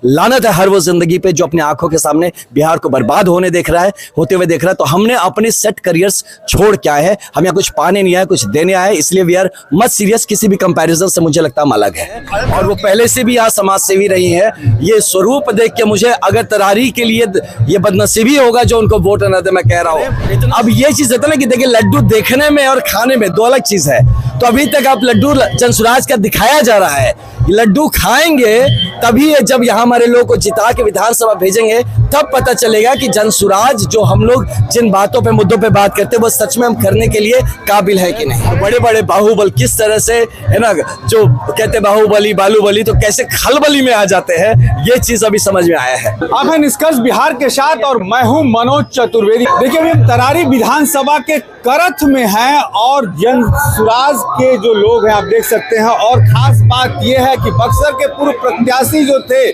लानत है हर वो जिंदगी पे जो अपनी आंखों के सामने बिहार को बर्बाद होने देख रहा है, होते हुए देख रहा है। तो हमने अपने सेट करियर्स छोड़ के आए हैं, हम यहाँ कुछ पाने नहीं आए, कुछ देने आए, इसलिए वी आर मच सीरियस। किसी भी कंपैरिजन से मुझे लगता है हम अलग है, और वो पहले से भी यहाँ समाज सेवी रही है। ये स्वरूप देख के मुझे अगर तरारी के लिए ये बदनसीबी होगा जो उनको वोट न दे, मैं कह रहा हूँ। अब ये चीज है ना कि देखिए, लड्डू देखने में और खाने में दो अलग चीज है। तो अभी तक आप लड्डू जनसुराज का दिखाया जा रहा है, लड्डू खाएंगे तभी जब यहाँ हमारे लोग को जिता के विधानसभा भेजेंगे, तब पता चलेगा कि जनसुराज जो हम लोग जिन बातों पे मुद्दों पे बात करते हैं वो सच में हम करने के लिए काबिल है कि नहीं। बड़े बड़े बाहुबल किस तरह से है ना, जो कहते बाहुबली बालूबली, तो कैसे खलबली में आ जाते हैं, ये चीज अभी समझ में आया है। अब है निष्कर्ष बिहार के साथ और मैं हूं मनोज चतुर्वेदी। देखिए अभी हम तरारी विधानसभा के करथ में हैं और जनसुराज के जो लोग हैं आप देख सकते हैं। और खास बात यह है कि बक्सर के पूर्व प्रत्याशी जो थे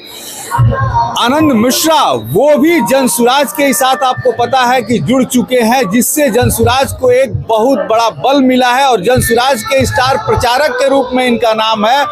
आनंद मिश्रा, वो भी जनसुराज के साथ आपको पता है कि जुड़ चुके हैं, जिससे जनसुराज को एक बहुत बड़ा बल मिला है। और जनसुराज के स्टार प्रचारक के रूप में इनका नाम है।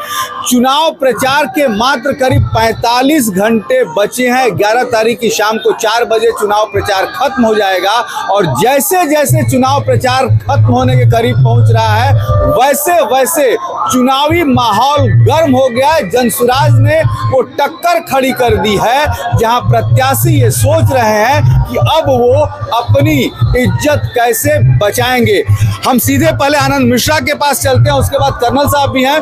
चुनाव प्रचार के मात्र करीब 45 घंटे बचे हैं। 11 तारीख की शाम को 4 बजे चुनाव प्रचार खत्म हो जाएगा। और जैसे जैसे चुनाव प्रचार खत्म होने के करीब पहुंच रहा है, वैसे वैसे चुनावी माहौल गर्म हो गया है। जनसुराज ने वो टक्कर खड़ी कर दी है जहां प्रत्याशी ये सोच रहे हैं कि अब वो अपनी इज्जत कैसे बचाएंगे। हम सीधे पहले आनंद मिश्रा के पास चलते हैं, उसके बाद कर्नल साहब भी हैं।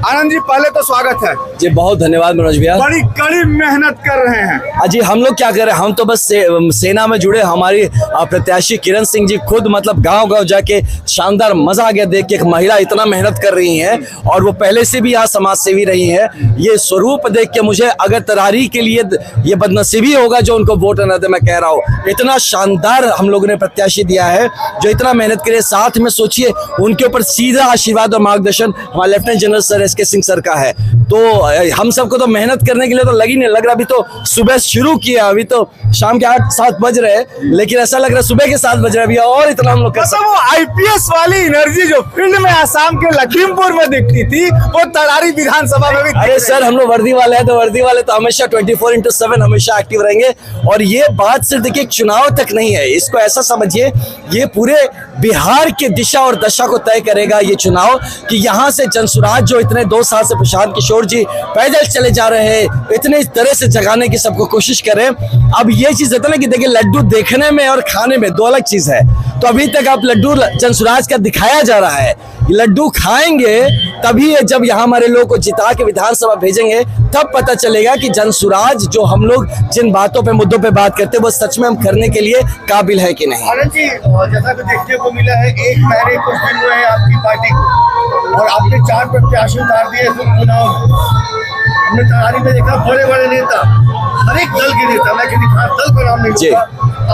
आनंद जी, पहले तो स्वागत है जी, बहुत धन्यवाद मनोज भैया। बड़ी कड़ी मेहनत कर रहे हैं। जी, हम लोग क्या कर रहे हैं, हम तो बस सेना में जुड़े। हमारी प्रत्याशी किरण सिंह जी खुद मतलब गांव-गांव जाके शानदार मजा आ गया देख के, एक महिला इतना मेहनत कर रही है और वो पहले से भी यहाँ समाज सेवी रही है। ये स्वरूप देख के मुझे अगर तरारी के लिए ये बदनसीबी होगा जो उनको वोट न दे, मैं कह रहा हूँ। इतना शानदार हम लोगों ने प्रत्याशी दिया है जो इतना मेहनत करे। साथ में सोचिए उनके ऊपर सीधा आशीर्वाद और मार्गदर्शन हमारे lieutenant general sir SK Singh sir का है। तो हम सबको तो मेहनत करने के लिए तो लग ही नहीं लग रहा। अभी तो सुबह शुरू किया, अभी तो शाम के 8-7 बज रहे हैं, लेकिन ऐसा लग रहा है सुबह के 7 बज रहे हैं भैया, और इतना हम लोग कर सकते। वो आईपीएस वाली एनर्जी जो फील्ड में आसाम के लखीमपुर में दिखती थी, वो तरारी विधानसभा में भी। अरे सर, हम लोग वर्दी वाले हैं, तो वर्दी वाले तो हमेशा 24/7 हमेशा एक्टिव रहेंगे। और ये बात सिर्फ देखिए चुनाव तक नहीं है, इसको ऐसा समझिए ये पूरे बिहार की दिशा और दशा को तय करेगा ये चुनाव, कि यहाँ से जनसुराज जो इतने 2 साल से प्रशांत किशोर जी पैदल चले जा रहे हैं, इतने तरह से जगाने की सबको कोशिश करें। अब ये चीज है ना कि देखिए, लड्डू देखने में और खाने में दो अलग चीज है। तो अभी तक आप लड्डू जनसुराज का दिखाया जा रहा है, लड्डू खाएंगे तभी जब यहाँ हमारे लोग को जिता के विधानसभा भेजेंगे, तब पता चलेगा कि जनसुराज जो हम लोग जिन बातों पे मुद्दों पे बात करते हैं वो सच में हम करने के लिए काबिल है कि नहीं। आनंद जी, जैसा कि देखने को मिला है, एक महीने कुछ दिन हुए हैं आपकी पार्टी को, और आपने 4 प्रत्याशी उतार दिए चुनाव में। हमने तैयारी में देखा बड़े बड़े नेता, हर एक दल के नेता, मैं किसी खास दल का नाम नहीं लूंगा,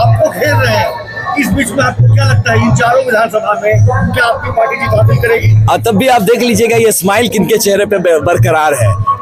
आपको घेर रहे हैं। इस बीच में आपको क्या लगता है इन चारों विधानसभा में क्या आपकी पार्टी जीत हासिल करेगी? तब भी आप देख लीजिएगा ये स्माइल किनके चेहरे पे बरकरार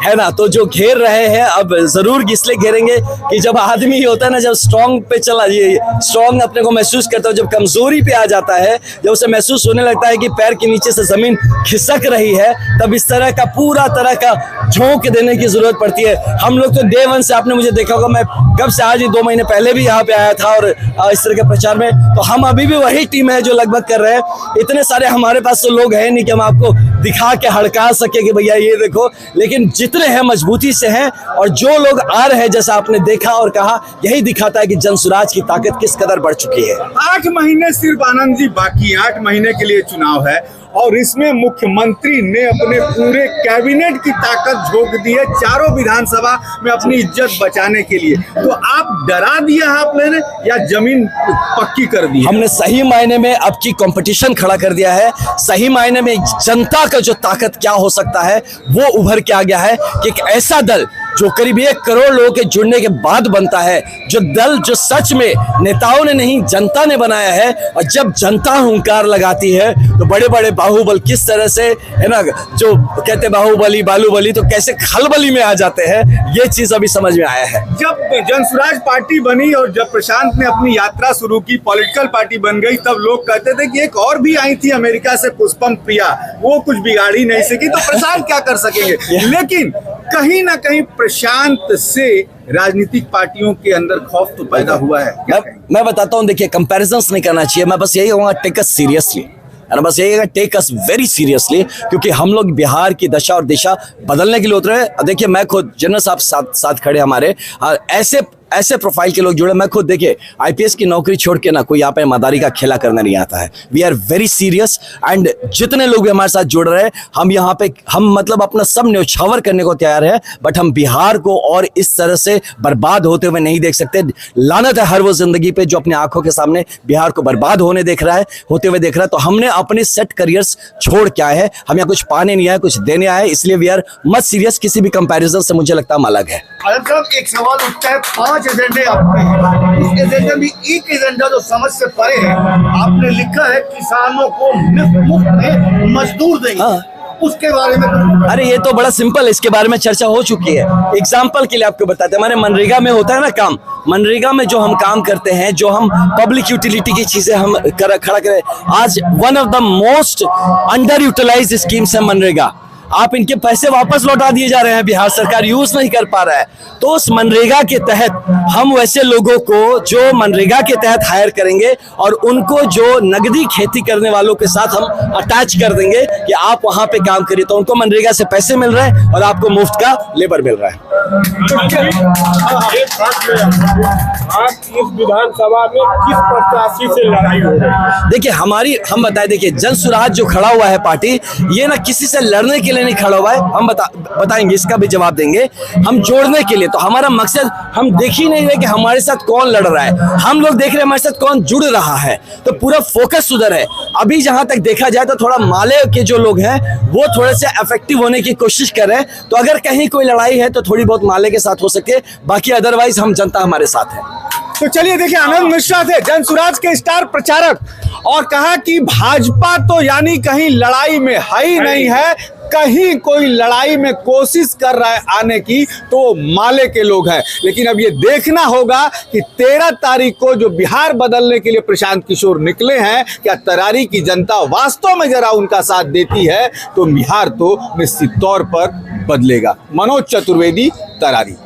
है ना। तो जो घेर रहे हैं, अब जरूर इसलिए घेरेंगे कि जब आदमी होता है ना, जब स्ट्रॉन्ग पे चला, ये स्ट्रॉन्ग अपने को महसूस करता है, जब कमजोरी पे आ जाता है, जब उसे महसूस होने लगता है कि पैर के नीचे से जमीन खिसक रही है, तब इस तरह का पूरा तरह का झोंक देने की जरूरत पड़ती है। हम लोग तो डे 1 से, आपने मुझे देखा होगा, मैं कब से, आज ही 2 महीने पहले भी यहाँ पे आया था और इस तरह के प्रचार में, तो हम अभी भी वही टीम है जो लगभग कर रहे हैं। इतने सारे हमारे पास तो लोग हैं नहीं कि हम आपको दिखा के हड़का सके कि भैया ये देखो, लेकिन जितने हैं मजबूती से हैं। और जो लोग आ रहे हैं, जैसा आपने देखा और कहा, यही दिखाता है कि जनसुराज की ताकत किस कदर बढ़ चुकी है। 8 महीने सिर्फ आनंद जी बाकी, 8 महीने के लिए चुनाव है, और इसमें मुख्यमंत्री ने अपने पूरे कैबिनेट की ताकत झोंक दी है चारों विधानसभा में अपनी इज्जत बचाने के लिए। तो आप डरा दिया है आपने या जमीन पक्की कर दी? हमने सही मायने में अब की कंपटीशन खड़ा कर दिया है। सही मायने में जनता का जो ताकत क्या हो सकता है वो उभर के आ गया है कि एक ऐसा दल जो करीब 1 करोड़ लोगों के जुड़ने के बाद बनता है, जो दल जो सच में नेताओं ने नहीं जनता ने बनाया है। और जब जनता हुंकार लगाती है तो बड़े बड़े बाहुबल किस तरह से है ना, जो कहते बाहुबली बालूबली, तो कैसे खलबली में आ जाते हैं, ये चीज अभी समझ में आया है। जब जनसुराज पार्टी बनी और जब प्रशांत ने अपनी यात्रा शुरू की, पॉलिटिकल पार्टी बन गई, तब लोग कहते थे कि एक और भी आई थी अमेरिका से, पुष्पम प्रिया, वो कुछ बिगाड़ ही नहीं सकी, तो प्रशांत क्या कर सकेंगे। लेकिन कहीं ना कहीं प्रशांत से राजनीतिक पार्टियों के अंदर खौफ तो पैदा हुआ है। क्या कहेंगे? मैं बताता हूँ, देखिए कंपैरिजंस नहीं करना चाहिए, मैं बस यही कहूँगा टेक अस सीरियसली, और बस यही टेक अस वेरी सीरियसली, क्योंकि हम लोग बिहार की दशा और दिशा बदलने के लिए उतरे हैं। देखिए मैं खुद जनरल साहब साथ खड़े हमारे, ऐसे प्रोफाइल के लोग जुड़े। मैं खुद देखिए आईपीएस की नौकरी छोड़ के ना कोई यहाँ पे ईमानदारी का खेला करना नहीं आता है। We are very serious and जितने लोग भी हमारे साथ जुड़ रहे हैं, हम यहाँ पे हम मतलब अपना सब न्यौछावर करने को तैयार है, बट हम बिहार को और इस तरह से बर्बाद होते हुए नहीं देख सकते। लानत है हर वो जिंदगी पे जो अपने आंखों के सामने बिहार को बर्बाद होते हुए देख रहा है। तो हमने अपने सेट करियर्स छोड़ के आए हैं, हम यहाँ कुछ पाने नहीं आए, कुछ देने आए, इसलिए वी आर मच सीरियस। किसी भी कंपैरिजन से मुझे लगता है हम अलग है। आलम साहब, एक सवाल उठता है, 5 एजेंडे आपके हैं, उस एजेंडे में एक एजेंडा जो समझ से परे है, आपने लिखा है किसानों को मुफ्त में मजदूर देंगे। हाँ। उसके बारे में कुछ अरे ये तो बड़ा सिंपल है, इसके बारे में चर्चा हो चुकी है। एग्जाम्पल के लिए आपको बताते हैं, हमारे मनरेगा में होता है ना काम, मनरेगा में जो हम काम करते हैं, जो हम पब्लिक यूटिलिटी की चीजें हम खड़ा करें, आज one of the most underutilised schemes है मनरेगा। आप इनके पैसे वापस लौटा दिए जा रहे हैं, बिहार सरकार यूज नहीं कर पा रहा है। तो उस मनरेगा के तहत हम वैसे लोगों को जो मनरेगा के तहत हायर करेंगे और उनको जो नगदी खेती करने वालों के साथ हम अटैच कर देंगे कि आप वहां पे काम करिए, तो उनको मनरेगा से पैसे मिल रहे हैं और आपको मुफ्त का लेबर मिल रहा है। आज इस विधानसभा में किस प्रत्याशी से लड़ाई हो रही है? देखिए हम बताएं, देखिए जन सुराज जो खड़ा हुआ है पार्टी, ये ना किसी से लड़ने के लिए नहीं खड़ा हुआ है, हम बताएंगे, इसका भी जवाब देंगे। हम जोड़ने के लिए, तो हमारा मकसद, हम देख ही नहीं रहे कि हमारे साथ कौन लड़ रहा है, हम लोग देख रहे हैं हमारे साथ कौन जुड़ रहा है, तो पूरा फोकस उधर है। अभी जहां तक देखा जाए तो थोड़ा माले के जो लोग हैं वो थोड़े से इफेक्टिव होने की कोशिश कर रहे हैं, तो अगर कहीं कोई लड़ाई है तो थोड़ी बहुत माले के साथ हो सके, बाकी अदरवाइज हम जनता हमारे साथ है। तो चलिए देखिए, आनंद मिश्रा थे जन सुराज के स्टार प्रचारक, और कहा कि भाजपा तो यानी कहीं लड़ाई में है ही नहीं है, कहीं कोई लड़ाई में कोशिश कर रहा है आने की तो माले के लोग हैं। लेकिन अब ये देखना होगा कि 13 तारीख को जो बिहार बदलने के लिए प्रशांत किशोर निकले हैं, क्या तरारी की जनता वास्तव में जरा उनका साथ देती है, तो बिहार तो निश्चित तौर पर बदलेगा। मनोज चतुर्वेदी, तरारी।